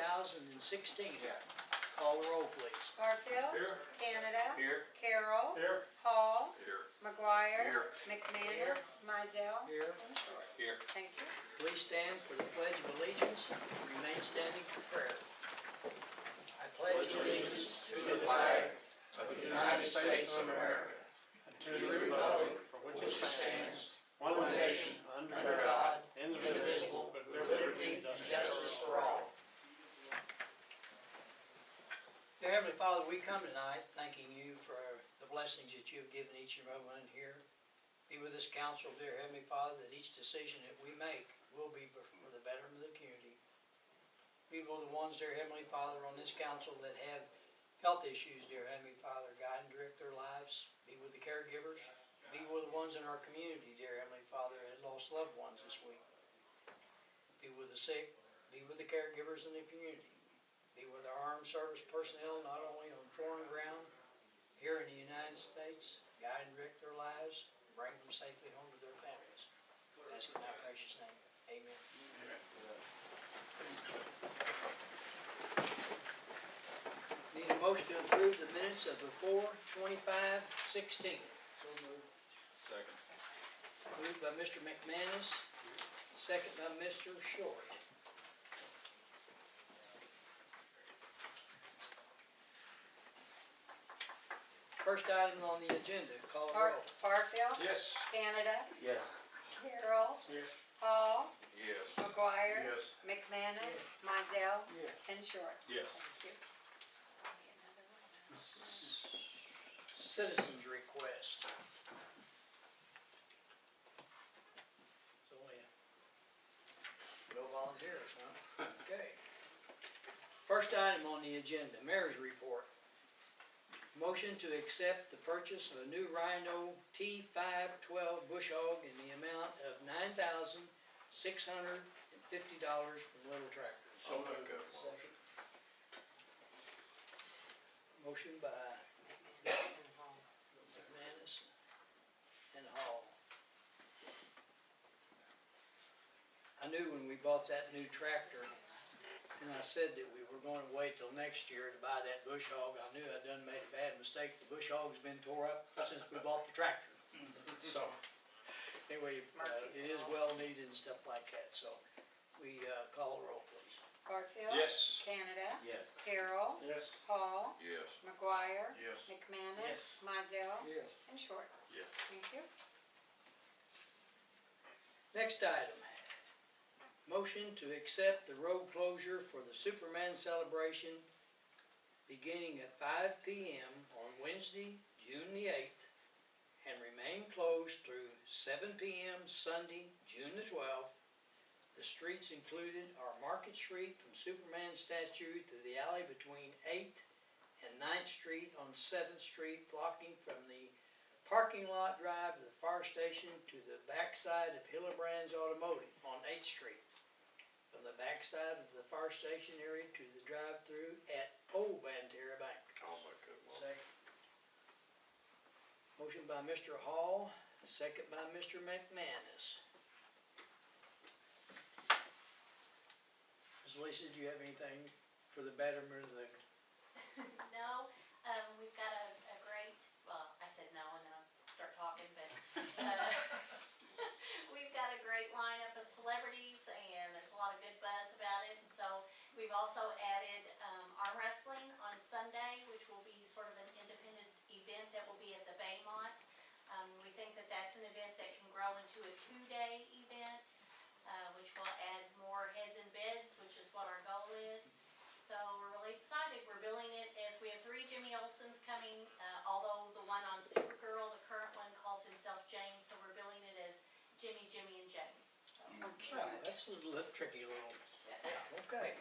2016. Call the roll, please. Barfield. Here. Canada. Here. Carroll. Here. Hall. Here. McGuire. Here. McManus. Mizell. Here. And Short. Here. Thank you. Please stand for the Pledge of Allegiance. Remain standing for prayer. I pledge allegiance To the flag of the United States of America, and to the republic for which it stands, one nation, under God, indivisible, with liberty and justice for all. Dear Heavenly Father, we come tonight thanking you for the blessings that you have given each and every one here. Be with this council, dear Heavenly Father, that each decision that we make will be for the betterment of the community. Be with the ones, dear Heavenly Father, on this council that have health issues, dear Heavenly Father. Guide and direct their lives. Be with the caregivers. Be with the ones in our community, dear Heavenly Father, that have lost loved ones this week. Be with the sick. Be with the caregivers in the community. Be with our armed service personnel, not only on foreign ground, here in the United States. Guide and direct their lives. Bring them safely home to their families. I ask in thy precious name. Amen. Need a motion to approve the minutes of the 4/25/16. So moved. Second. Moved by Mr. McManus, second by Mr. Short. First item on the agenda, call the roll. Barfield. Yes. Canada. Yes. Carroll. Yes. Hall. Yes. McGuire. Yes. McManus. Mizell. Yes. And Short. Yes. Thank you. Citizens request. So no volunteers, huh? Okay. First item on the agenda, Mayor's report. Motion to accept the purchase of a new Rhino T512 bush hog in the amount of $9,650 from Little Tractor. So moved. Motion by McManus and Hall. I knew when we bought that new tractor, and I said that we were going to wait till next year to buy that bush hog. I knew I'd done made a bad mistake. The bush hog's been tore up since we bought the tractor. So, anyway, it is well needed and stuff like that. So, we call the roll, please. Barfield. Yes. Canada. Yes. Carroll. Yes. Hall. Yes. McGuire. Yes. McManus. Mizell. Yes. And Short. Yes. Thank you. Next item. Motion to accept the road closure for the Superman celebration beginning at 5 p.m. on Wednesday, June the 8th, and remain closed through 7 p.m. Sunday, June the 12th. The streets included are Market Street from Superman statue to the alley between 8th and 9th Street on 7th Street, blocking from the parking lot drive to the fire station to the backside of Hillebrand's Automotive on 8th Street. From the backside of the fire station area to the drive-through at Old Banterra Bank. I'll make that motion. Motion by Mr. Hall, second by Mr. McManus. Ms. Lisa, do you have anything for the betterment of the? No, we've got a great, well, I said no and then I'll start talking, but we've got a great lineup of celebrities and there's a lot of good buzz about it. And so we've also added arm wrestling on Sunday, which will be sort of an independent event that will be at the Baymont. We think that that's an event that can grow into a 2-day event, which will add more heads and beds, which is what our goal is. So we're really excited. We're billing it as we have 3 Jimmy Olsons coming, although the one on Supergirl, the current one, calls himself James, so we're billing it as Jimmy, Jimmy, and James. Okay, that's a little tricky little. Yeah, okay.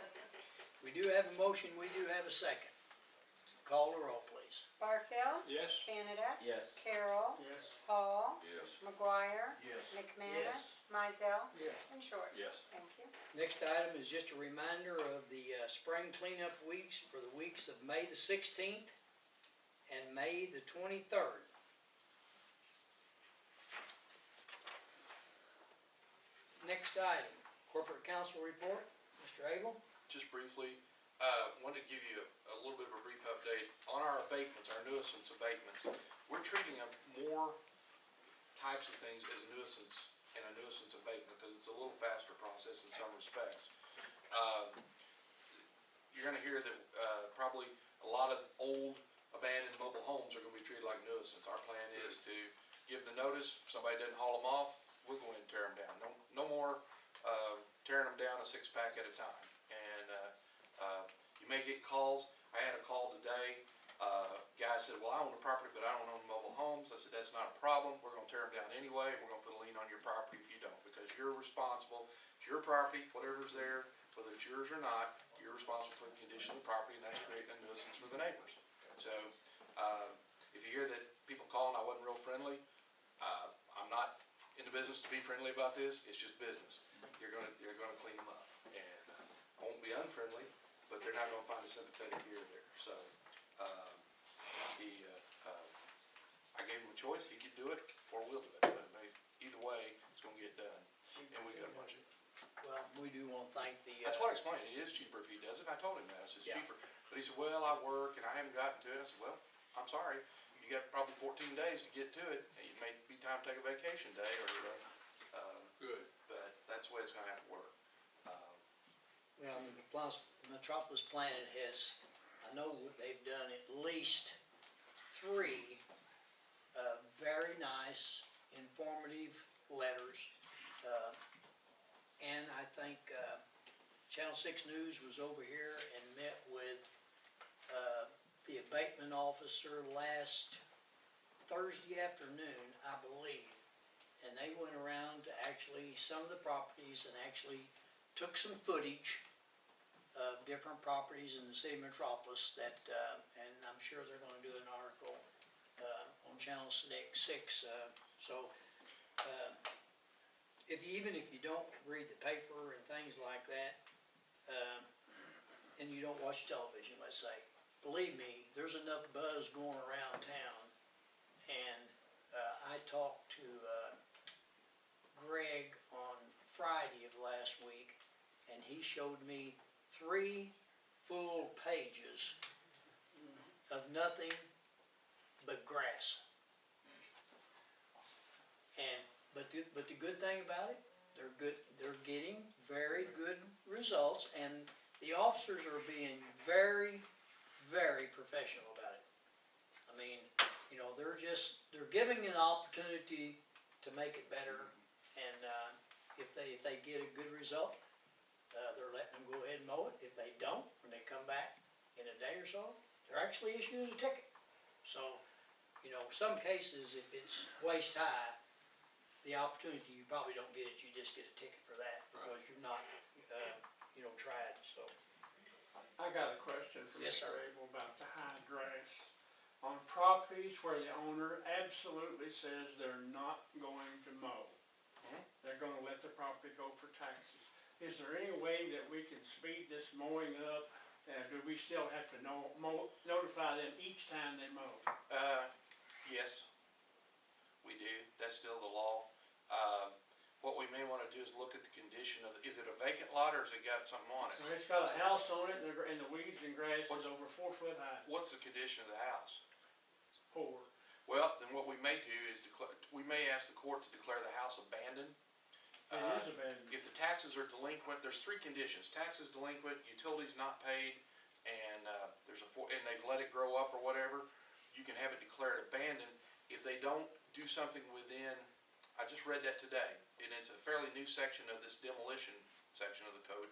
We do have a motion, we do have a second. Call the roll, please. Barfield. Yes. Canada. Yes. Carroll. Yes. Hall. Yes. McGuire. Yes. McManus. Mizell. Yes. And Short. Yes. Thank you. Next item is just a reminder of the spring cleanup weeks for the weeks of May the 16th and May the 23rd. Next item, corporate council report. Mr. Abel? just briefly, wanted to give you a little bit of a brief update on our abatements, our nuisance abatements. We're treating them more types of things as nuisance and a nuisance abatement because it's a little faster process in some respects. You're gonna hear that, probably a lot of old abandoned mobile homes are gonna be treated like nuisance. Our plan is to give the notice, if somebody doesn't haul them off, we'll go ahead and tear them down. No more, tearing them down a 6-pack at a time. And, you may get calls. I had a call today. Guy said, well, I own the property, but I don't own mobile homes. I said, that's not a problem. We're gonna tear them down anyway. We're gonna put a lien on your property if you don't, because you're responsible. It's your property, whatever's there, whether it's yours or not, you're responsible for the condition of the property, and that's creating a nuisance for the neighbors. So, if you hear that people call and I wasn't real friendly, I'm not in the business to be friendly about this. It's just business. You're gonna clean them up, and I won't be unfriendly, but they're not gonna find a sympathetic ear there. So, I gave him a choice. He could do it, or we'll do it. But either way, it's gonna get done, and we got a bunch of. Well, we do want to thank the. That's what I explained. It is cheaper if he does it. I told him that. I said, it's Yeah. cheaper. But he said, well, I work and I haven't gotten to it. I said, well, I'm sorry. You got probably 14 days to get to it. And it may be time to take a vacation day or, good. But that's the way it's gonna have to work. Well, the Metropolis Planet has, I know they've done at least 3 very nice, informative letters. And I think Channel 6 News was over here and met with the abatement officer last Thursday afternoon, I believe. And they went around to actually some of the properties and actually took some footage of different properties in the city of Metropolis that, and I'm sure they're gonna do an article on Channel 6, even if you don't read the paper and things like that, and you don't watch television, let's say, believe me, there's enough buzz going around town. And I talked to Greg on Friday of last week, and he showed me 3 full pages of nothing but grass. And but the good thing about it, they're getting very good results, and the officers are being very, very professional about it. I mean, they're giving an opportunity to make it better, and if they get a good result, they're letting them go ahead and mow it. If they don't, when they come back in a day or so, they're actually issuing a ticket. So, some cases, if it's waist high, the opportunity, you probably don't get it, you just get a ticket for that, because you're not, tried, so. I got a question for Yes, Mr. sir. Abel about the high grass. On properties where the owner absolutely says they're not going to mow, they're gonna let the property go for taxes. Is there any way that we can speed this mowing up? Do we still have to notify them each time they mow? Yes, we do. That's still the law. What we may wanna do is look at the condition of, is it a vacant lot or has it got something on Well, it? it's got a house on it and the weeds and grass is over 4 foot high. What's the condition of the house? Poor. Well, then what we may do is we may ask the court to declare the house abandoned. It is abandoned. If the taxes are delinquent, there's 3 conditions: taxes delinquent, utilities not paid, and and they've let it grow up or whatever. You can have it declared abandoned. If they don't do something within, I just read that today, and it's a fairly new section of this demolition section of the code.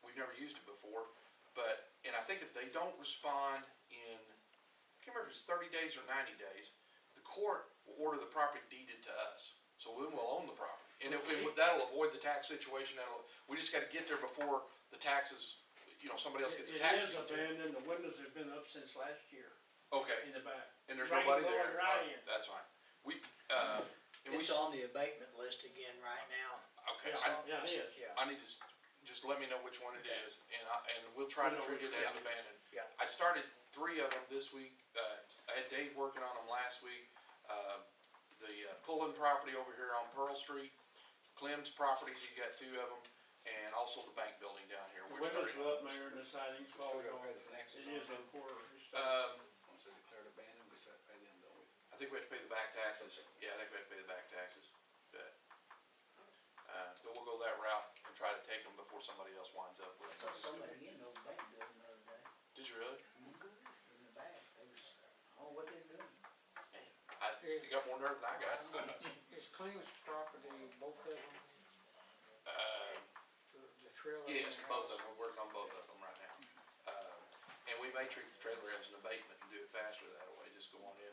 We've never used it before, and I think if they don't respond in, I can't remember if it's 30 days or 90 days, the court will order the property deeded to us. So we will own the property, and that'll avoid the tax situation. We just gotta get there before the taxes, somebody else gets a tax. It is abandoned, the windows have been up since last year Okay, in the back. and there's Rain nobody going there. right in. That's fine. It's on the abatement list again right now. Okay, It's I on- Yeah, it is. Yeah, I need to, just let me know which one it is, and we'll try to I know treat it which as one. abandoned. Yeah. I started 3 of them this week. I had Dave working on them last week. The Pullen property over here on Pearl Street, Clem's properties, he got 2 of them, and also the bank building down here. The We're windows starting. are up, Mayor, and the siding's falling off. It is a quarter. Once they declare it abandoned, we start paying them, don't we? I think we have to pay the back taxes. Yeah, I think we have to pay the back taxes. But we'll go that route and try to take them before somebody else winds up with them. Somebody in those bank building the other day, Did you really? in the back, they was, I don't know what they were doing. You got more nerve than I got. Is Clemens property, both of them, Uh, the trailer? Yes, and the both of house? them, we're working on both of them right now. And we may treat the trailer as an abatement and do it faster that way, just go on in,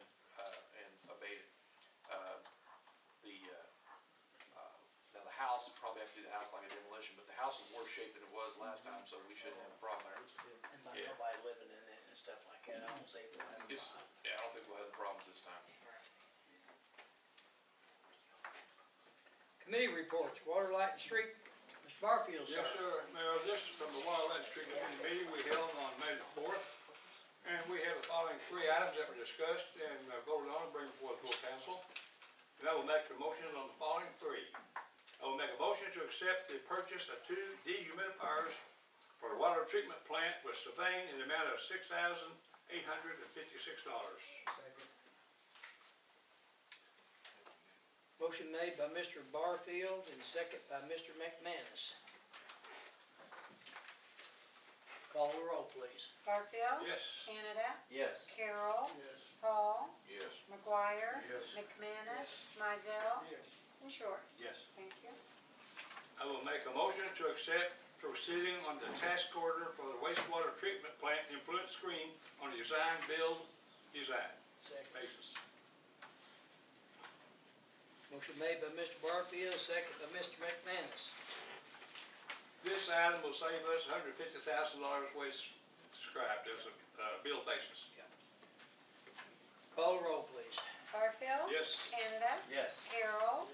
and abate it. Now the house, probably have to do the house like a demolition, but the house is worse shape than it was last time, so we shouldn't have a problem there. And by Yeah. nobody living in it and stuff like that, I don't say we'll have a It's, problem. yeah, I don't think we'll have the problems this time. Committee reports, Water, Light, and Street, Mr. Barfield, sir. Yes, sir, Mayor, this is from the Water Land Street Committee meeting we held on May the 4th. And we have the following 3 items that were discussed and voted on and bring before the full council. And I will make the motion on the following 3. I will make a motion to accept the purchase of 2 dehumidifiers for the water treatment plant with Sylvain in the amount of $6,856. Motion made by Mr. Barfield and second by Mr. McManus. Call the roll, please. Barfield. Yes. Canada. Yes. Carroll. Yes. Paul. Yes. McGuire. Yes. McManus. Mizell. Yes. And Short. Yes. Thank you. I will make a motion to accept proceeding on the task order for the wastewater treatment plant influence screen on design Second. basis. Motion made by Mr. Barfield, second by Mr. McManus. This item will save us $150,000 waste described as a bill basis. Call the roll, please. Barfield. Yes. Canada. Yes. Carroll.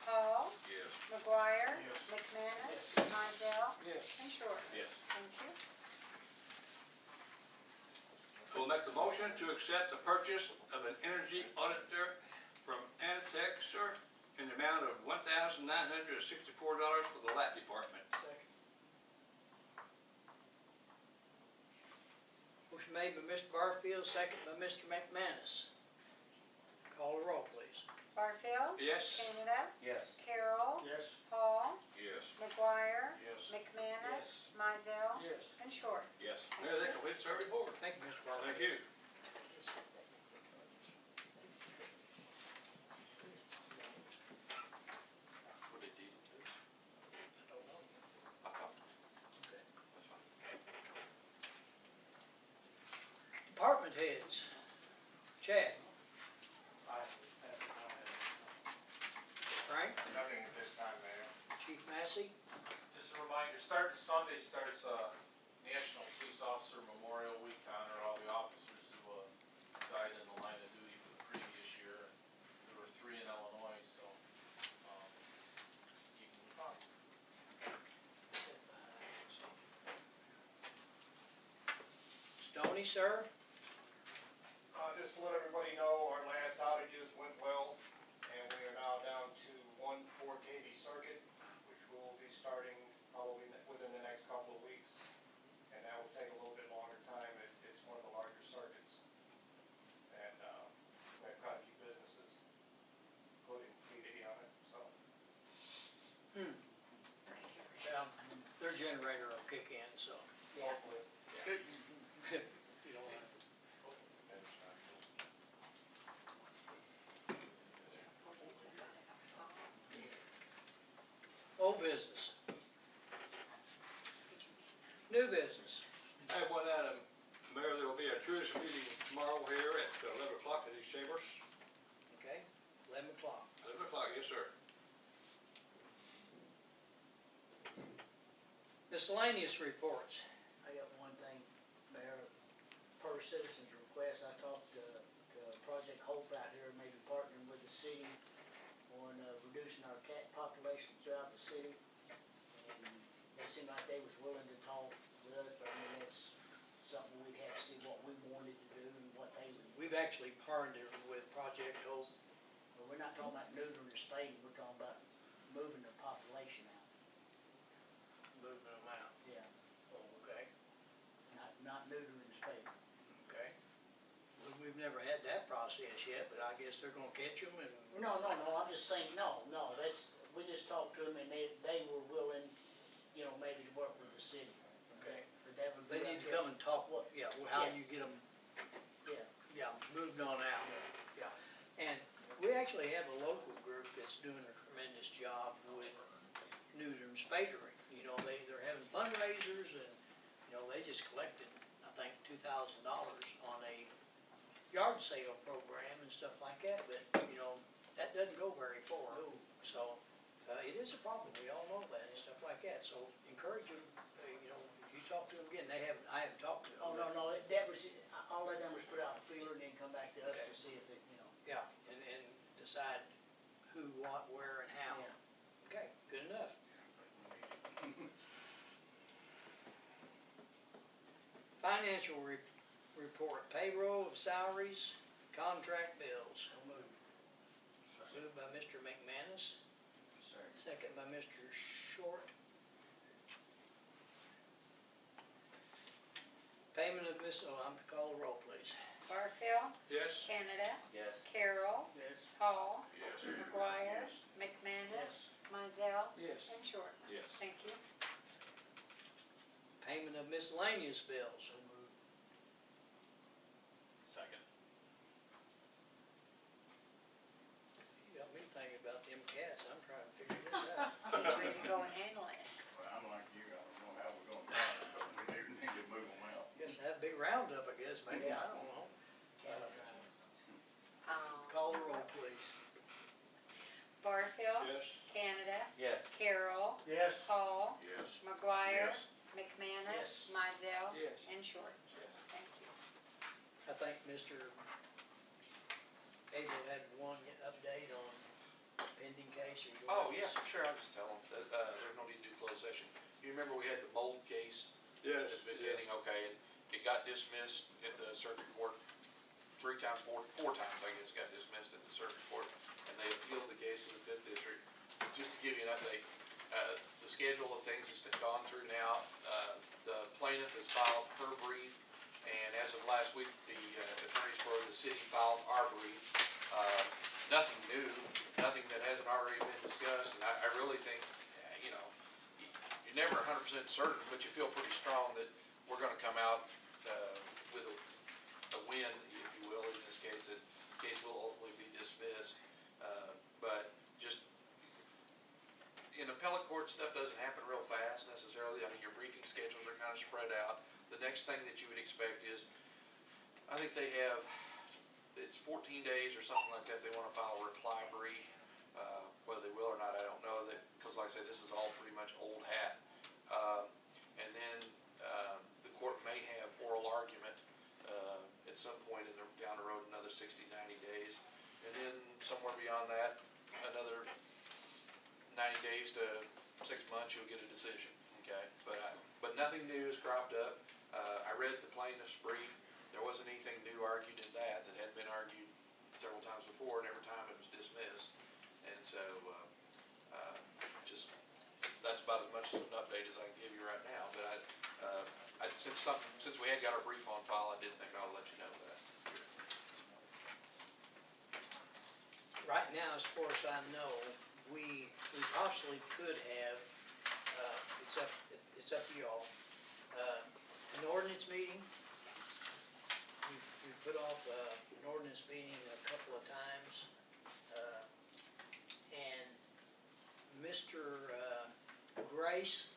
Paul. Yes. McGuire. Yes. McManus. Mizell. Yes. And Short. Yes. Thank you. I will make the motion to accept the purchase of an energy auditor from Antexer in the amount of $1,964 for the lab department. Motion made by Mr. Barfield, second by Mr. McManus. Call the roll, please. Barfield. Yes. Canada. Yes. Carroll. Yes. Paul. Yes. McGuire. Yes. McManus. Mizell. Yes. And Short. Yes. Mayor, that completes our report. Thank you, Mr. Barfield. Thank you. What they did to us? I don't know. I'll talk to them. Okay. That's fine. Department heads. Chad. Frank. Nothing at this time, Mayor. Chief Massey. Just a reminder, starting Sunday starts National Police Officer Memorial Week to honor all the officers who died in the line of duty for the previous year. And there were 3 in Illinois, so keep them in mind. Stoney, sir. Just to let everybody know, our last outages went well, and we are now down to 1 4 kV circuit, which will be starting probably within the next couple of weeks. And that will take a little bit longer time. It's one of the larger circuits. And we have quite a few businesses, including PD on it, so. Yeah, their generator will kick in, so. Hopefully. You don't want to- Old business. New business. I have one item, Mayor, there will be a tourism meeting tomorrow here at 11 o'clock at these chambers. Okay, 11 o'clock. 11 o'clock, yes, sir. Miscellaneous reports. I got one thing, Mayor, per citizen's request, I talked to Project Hope out here, maybe partnering with the city on reducing our cat population throughout the city. And they seemed like they was willing to talk with us, but I mean, that's something we'd have to see what we wanted to do and what they would. We've actually partnered with Project Hope. But we're not talking about neutering or spaying, we're talking about moving the population out. we've never had that process yet, but I guess they're gonna catch them and, No, I'm just saying, no, we just talked to them and they were willing, you know, maybe to work with the city. okay. But that would be, They I need to guess, come and talk, yeah, how Yeah. you get them, Yeah, yeah, moved on out, yeah. And we actually have a local group that's doing a tremendous job with neuter and spadering. You know, they're having fundraisers and, you know, they just collected, I think, $2,000 on a yard sale program and stuff like that, but, you know, that doesn't go very far. So, it is a problem, we all know that and stuff like that, so encourage them, you know, if you talk to them again, I haven't talked to them. oh, no, that was, all they done was put out a feeler and then come back to us Okay. to see if it, you know. Yeah, and decide who, what, where, and how. Yeah. Okay, good enough. Financial report, payroll of salaries, contract bills. So moved. Moved by Mr. McManus, second by Mr. Short. Payment of I'm to call the roll, please. Barfield. Yes. Canada. Yes. Carroll. Yes. Hall. Yes. McGuire. McManus. Mizell. Yes. And Short. Yes. Thank you. Payment of miscellaneous bills. So moved. Second. You got me thinking about them cats, I'm trying to figure this out. He's ready to go and handle it. Well, I'm like you, I don't know how we're gonna do it, but we need to move them out. Guess have a big roundup, I guess, maybe, I don't know. Call the roll, please. Barfield. Yes. Canada. Yes. Carroll. Yes. Hall. Yes. McGuire. Yes. McManus. Mizell. Yes. And Short. Yes. Thank you. I think Mr. Abel had one update on pending case. Or you Oh, want yeah, to- sure, I'll just tell them that, there's no need to do closed session. You remember we had the mold case? Yes. That's been pending, okay, and it got dismissed at the circuit court four times, I guess, got dismissed at the circuit court, and they appealed the case to the Fifth District. Just to give you an update, the schedule of things has gone through now. The plaintiff has filed her brief, and as of last week, the attorneys for the city filed our brief. Nothing new, nothing that hasn't already been discussed, and I really think, you know, you're never 100% certain, but you feel pretty strong that we're gonna come out with a win, if you will, in this case. The case will ultimately be dismissed, but just in appellate court, stuff doesn't happen real fast necessarily. I mean, your briefing schedules are kind of spread out. The next thing that you would expect is, I think they have, it's 14 days or something like that, they want to file a reply brief. Whether they will or not, I don't know, that, because like I say, this is all pretty much old hat. And then the court may have oral argument at some point down the road, another 60, 90 days. And then somewhere beyond that, another 90 days to 6 months, you'll get a decision, okay? But nothing new has cropped up. I read the plaintiff's brief. There wasn't anything new argued in that had been argued several times before, and every time it was dismissed. And so, that's about as much of an update as I can give you right now. But since we had got our brief on file, I did think I'll let you know that. Right now, as far as I know, we possibly could have, it's up to y'all, an ordinance meeting. We put off an ordinance meeting a couple of times, and Mr. Grace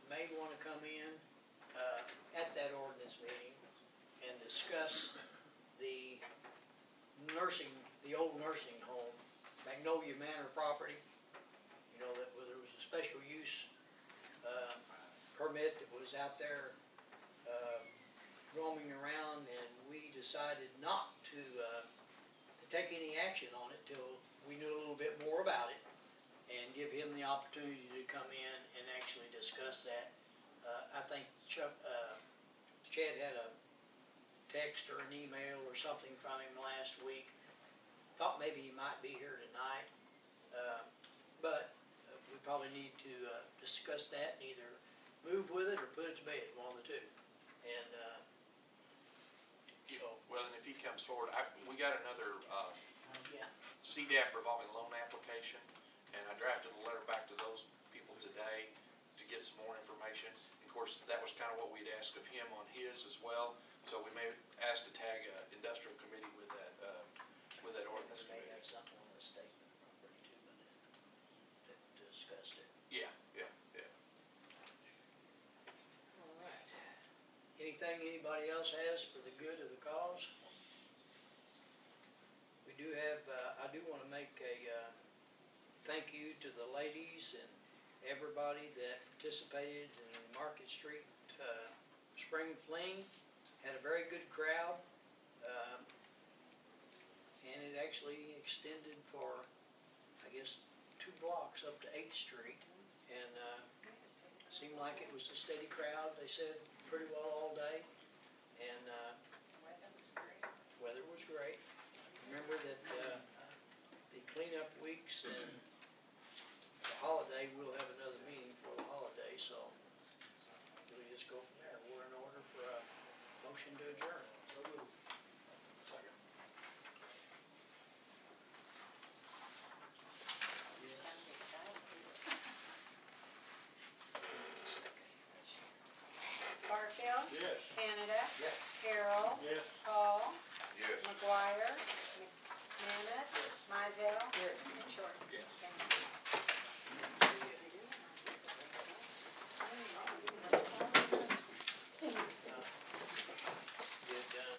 may want to come in at that ordinance meeting and discuss the old nursing home, Magnolia Manor property. You know, that where there was a special use permit that was out there roaming around, and we decided not to take any action on it till we knew a little bit more about it, and give him the opportunity to come in and actually discuss that. I think Chad had a text or an email or something from him last week. Thought maybe he might be here tonight, but we probably need to discuss that and either move with it or put it to bed, one of the two. And so, Well, and if he this forward. We got another, Yeah. CDAP revolving loan application, and I drafted a letter back to those people today to get some more information. Of course, that was kind of what we'd asked of him on his as well, so we may ask to tag a industrial committee with that ordinance They committee. had something on the statement of property too, but that discussed it. Yeah. All right. Anything anybody else has for the good of the cause? We do have, I do wanna make a, thank you to the ladies and everybody that participated in the Market Street, Spring Fling. Had a very good crowd, and it actually extended for, I guess, 2 blocks up to 8th Street. And, seemed like it was a steady crowd, they said, pretty well all day. And, weather was great. Remember that, the cleanup weeks and the holiday, we'll have another meeting for the holiday, so we'll just go from there. We're in order for a motion to adjourn.